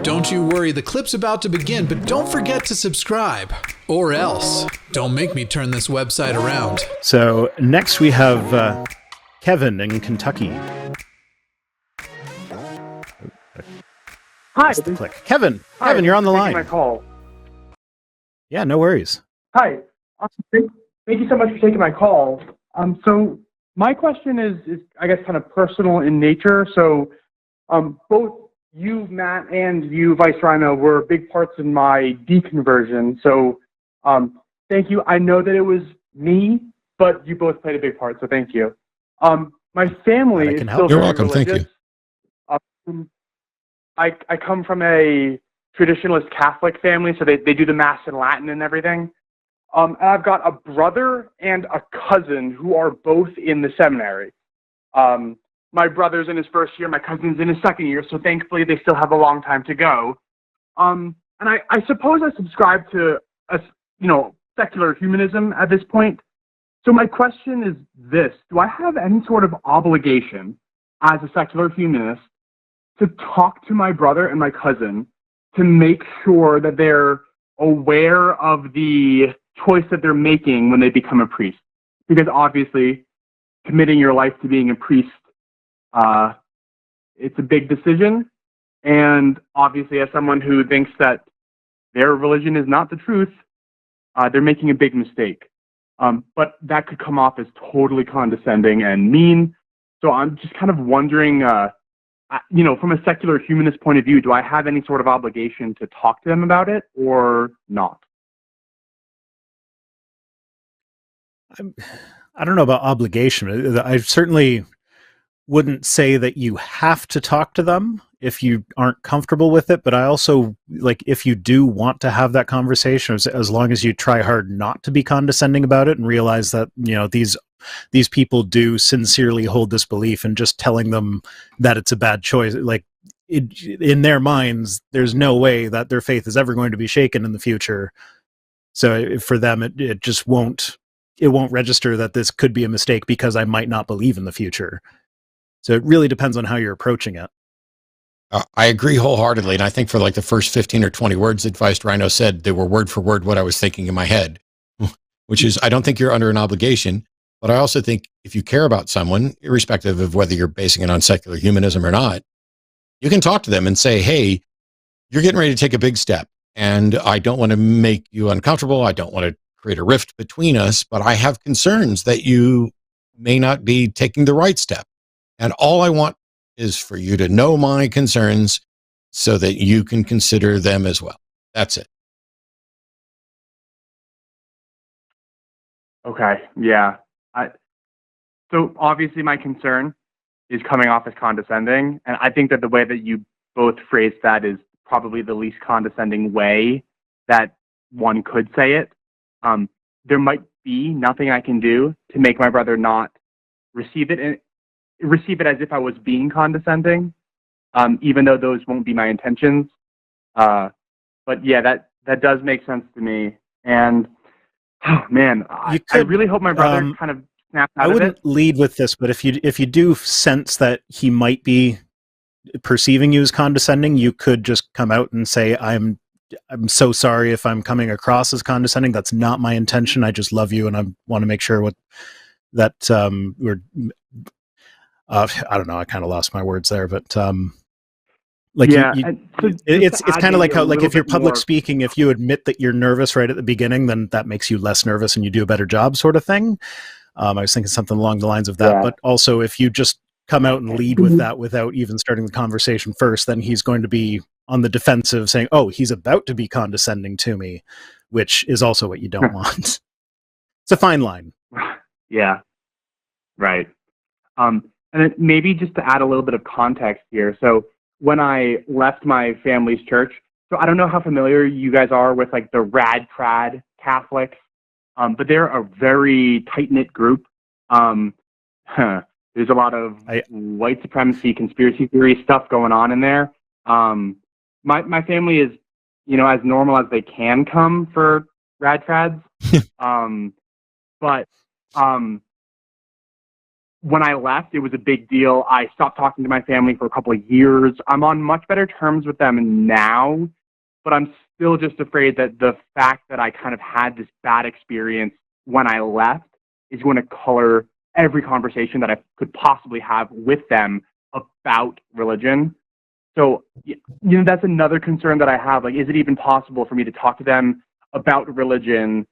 Don't you worry, the clip's about to begin, but don't forget to subscribe. Or else, don't make me turn this website around. So next we have Kevin in Kentucky. Hi. Click. Kevin, Hi, you're on the line. My call. Yeah, no worries. Hi. Thank you so much for taking my call. So my question is I guess kind of personal in nature. So both you, Matt, and you, Vice Rhino, were big parts in my deconversion. So thank you. I know that it was me, but you both played a big part. So thank you. My family is still You're very welcome. religious. Thank you. I come from a traditionalist Catholic family, so they do the Mass in Latin and everything. And I've got a brother and a cousin who are both in the seminary. My brother's in his first year, my cousin's in his second year, so thankfully they still have a long time to go. And I suppose I subscribe to secular humanism at this point. So my question is this: do I have any sort of obligation as a secular humanist to talk to my brother and my cousin to make sure that they're aware of the choice that they're making when they become a priest? Because obviously, committing your life to being a priest, it's a big decision. And obviously, as someone who thinks that their religion is not the truth, they're making a big mistake. But that could come off as totally condescending and mean. So I'm just kind of wondering, from a secular humanist point of view, do I have any sort of obligation to talk to them about it or not? I don't know about obligation. I certainly wouldn't say that you have to talk to them if you aren't comfortable with it, but I also, if you do want to have that conversation, as long as you try hard not to be condescending about it and realize that, these people do sincerely hold this belief, and just telling them that it's a bad choice, in their minds, there's no way that their faith is ever going to be shaken in the future. So for them, it just won't register that this could be a mistake because I might not believe in the future. So it really depends on how you're approaching it. I agree wholeheartedly. And I think for the first 15 or 20 words that Vice Rhino said, they were word for word what I was thinking in my head, which is, I don't think you're under an obligation, but I also think if you care about someone, irrespective of whether you're basing it on secular humanism or not, you can talk to them and say, hey, you're getting ready to take a big step, and I don't want to make you uncomfortable. I don't want to create a rift between us, but I have concerns that you may not be taking the right step. And all I want is for you to know my concerns so that you can consider them as well. That's it. Okay, yeah. So obviously my concern is coming off as condescending, and I think that the way that you both phrased that is probably the least condescending way that one could say it. There might be nothing I can do to make my brother not receive it as if I was being condescending, even though those won't be my intentions. But yeah, that does make sense to me. And oh man, I really hope my brother kind of snaps out of it. I wouldn't lead with this, but if you do sense that he might be perceiving you as condescending, you could just come out and say, I'm so sorry if I'm coming across as condescending. That's not my intention. I just love you, and I want to make sure I don't know. I kind of lost my words there, but it's kind of like how, if you're public speaking, if you admit that you're nervous right at the beginning, then that makes you less nervous and you do a better job, sort of thing. I was thinking something along the lines of that. Yeah. But also, if you just come out and lead with that without even starting the conversation first, then he's going to be on the defensive, saying, "Oh, he's about to be condescending to me," which is also what you don't want. It's a fine line. Yeah. Right. And then maybe just to add a little bit of context here. So when I left my family's church, so I don't know how familiar you guys are with the rad trad Catholics, but they're a very tight-knit group. There's a lot of white supremacy, conspiracy theory stuff going on in there. My family is, as normal as they can come for rad trads. But when I left, it was a big deal. I stopped talking to my family for a couple of years. I'm on much better terms with them now, but I'm still just afraid that the fact that I kind of had this bad experience when I left is going to color every conversation that I could possibly have with them about religion. So, that's another concern that I have. Like, is it even possible for me to talk to them about religion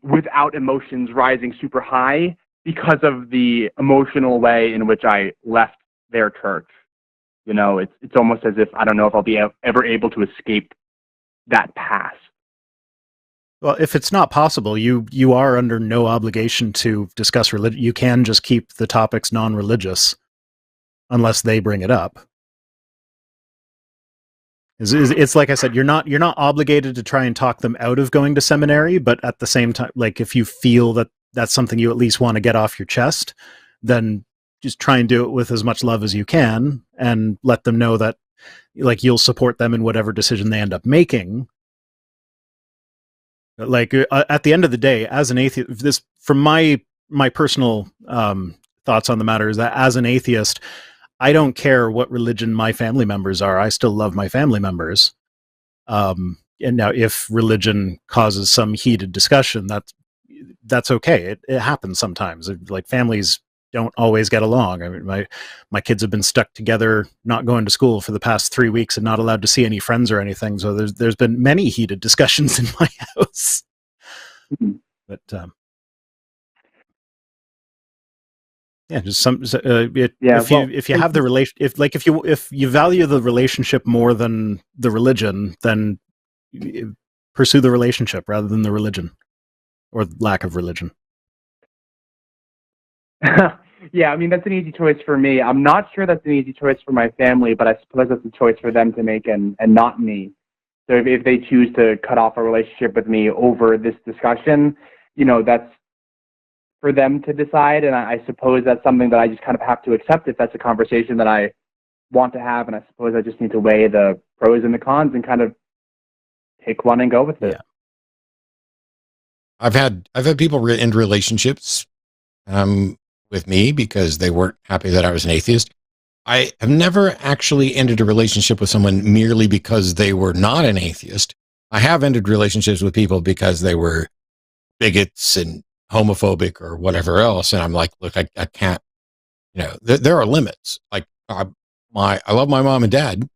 without emotions rising super high because of the emotional way in which I left their church? It's almost as if I don't know if I'll be ever able to escape that past. Well, if it's not possible, you are under no obligation to discuss religion. You can just keep the topics non-religious unless they bring it up. It's like I said, you're not obligated to try and talk them out of going to seminary, but at the same time, like if you feel that that's something you at least want to get off your chest, then just try and do it with as much love as you can and let them know that like you'll support them in whatever decision they end up making. Like at the end of the day, as an atheist, this from my personal thoughts on the matter is that as an atheist, I don't care what religion my family members are. I still love my family members. And now if religion causes some heated discussion, that's okay. It happens sometimes. Like families don't always get along. I mean, my kids have been stuck together, not going to school for the past 3 weeks and not allowed to see any friends or anything. So there's been many heated discussions in my house. But yeah, just some. If you have the relation, if you value the relationship more than the religion, then pursue the relationship rather than the religion or lack of religion. Yeah, I mean, that's an easy choice for me. I'm not sure that's an easy choice for my family, but I suppose that's a choice for them to make and not me. So if they choose to cut off a relationship with me over this discussion, that's for them to decide. And I suppose that's something that I just kind of have to accept if that's a conversation that I want to have. And I suppose I just need to weigh the pros and the cons and kind of pick one and go with it. Yeah. I've had people end relationships with me because they weren't happy that I was an atheist. I have never actually ended a relationship with someone merely because they were not an atheist. I have ended relationships with people because they were bigots and homophobic or whatever else. And I'm like, look, I can't, there are limits. Like I love my mom and dad.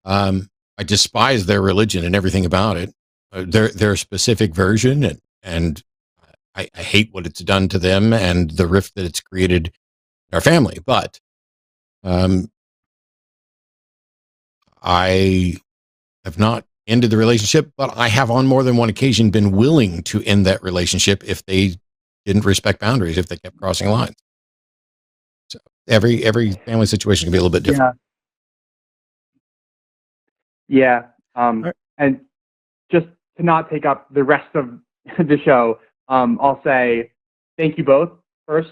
I despise their religion and everything about it. Their specific version and I hate what it's done to them and the rift that it's created in our family. But I have not ended the relationship, but I have on more than one occasion been willing to end that relationship if they didn't respect boundaries, if they kept crossing lines. So every family situation can be a little bit different. Yeah. And just to not take up the rest of the show, I'll say thank you both first.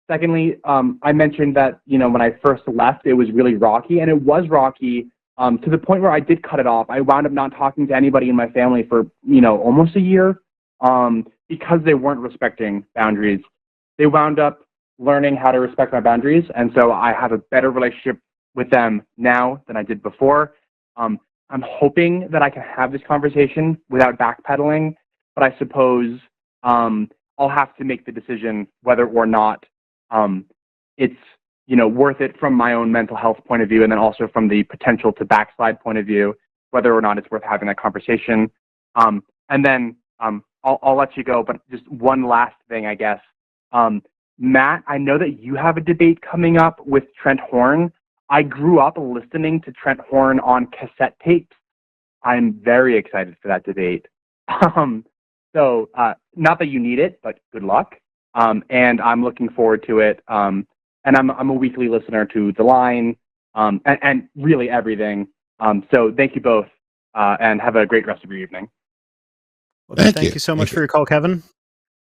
Secondly, I mentioned that, when I first left, it was really rocky, and it was rocky to the point where I did cut it off. I wound up not talking to anybody in my family for, almost a year because they weren't respecting boundaries. They wound up learning how to respect my boundaries, and so I have a better relationship with them now than I did before. I'm hoping that I can have this conversation without backpedaling, but I suppose I'll have to make the decision whether or not it's worth it from my own mental health point of view, and then also from the potential to backslide point of view, whether or not it's worth having that conversation. And then I'll let you go, but just one last thing, I guess. Matt, I know that you have a debate coming up with Trent Horn. I grew up listening to Trent Horn on cassette tapes. I'm very excited for that debate. So not that you need it, but good luck. And I'm looking forward to it. And I'm a weekly listener to The Line and really everything. So thank you both and have a great rest of your evening. Well, thank you so much for your call, Kevin.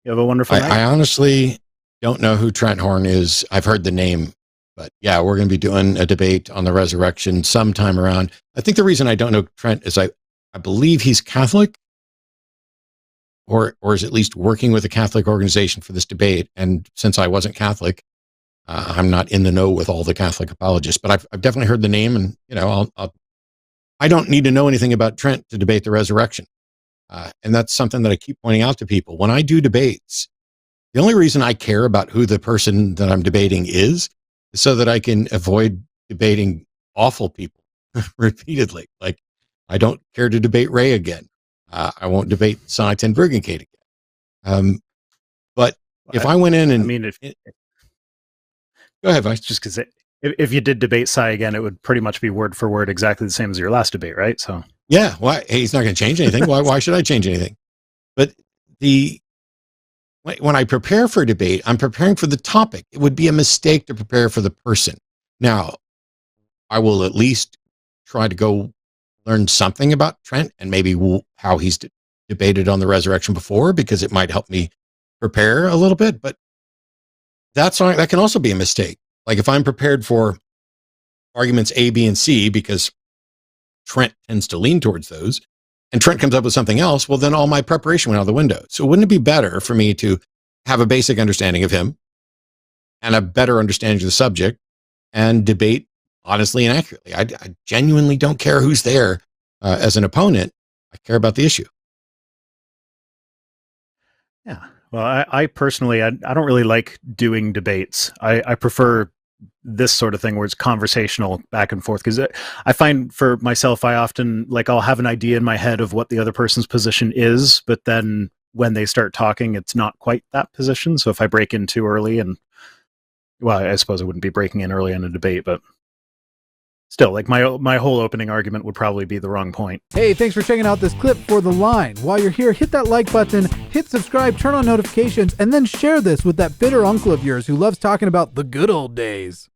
You have a wonderful night. I honestly don't know who Trent Horn is. I've heard the name, but yeah, we're going to be doing a debate on the resurrection sometime around. I think the reason I don't know Trent is I believe he's Catholic. or is at least working with a Catholic organization for this debate. And since I wasn't Catholic, I'm not in the know with all the Catholic apologists, but I've definitely heard the name, and I don't need to know anything about Trent to debate the resurrection. And that's something that I keep pointing out to people. When I do debates, the only reason I care about who the person that I'm debating is so that I can avoid debating awful people repeatedly. Like, I don't care to debate Ray again. I won't debate Sonnet and Bergenkate again. But if I went in and... Go ahead, Vice. Just because if you did debate Cy again, it would pretty much be word for word exactly the same as your last debate, right? So yeah, why? Hey, he's not going to change anything. Why should I change anything? But when I prepare for a debate, I'm preparing for the topic. It would be a mistake to prepare for the person. Now, I will at least try to go learn something about Trent and maybe how he's debated on the resurrection before, because it might help me prepare a little bit. But that can also be a mistake. Like, if I'm prepared for arguments A, B, and C, because Trent tends to lean towards those, and Trent comes up with something else, well, then all my preparation went out the window. So wouldn't it be better for me to have a basic understanding of him and a better understanding of the subject and debate honestly and accurately? I genuinely don't care who's there as an opponent. I care about the issue. Yeah. Well, I personally, I don't really like doing debates. I prefer this sort of thing where it's conversational back and forth, because I find for myself, I often, like, I'll have an idea in my head of what the other person's position is, but then when they start talking, it's not quite that position. So if I break in too early, and, well, I suppose I wouldn't be breaking in early in a debate, but still, like, my whole opening argument would probably be the wrong point. Hey, thanks for checking out this clip for The Line. While you're here, hit that like button, hit subscribe, turn on notifications, and then share this with that bitter uncle of yours who loves talking about the good old days.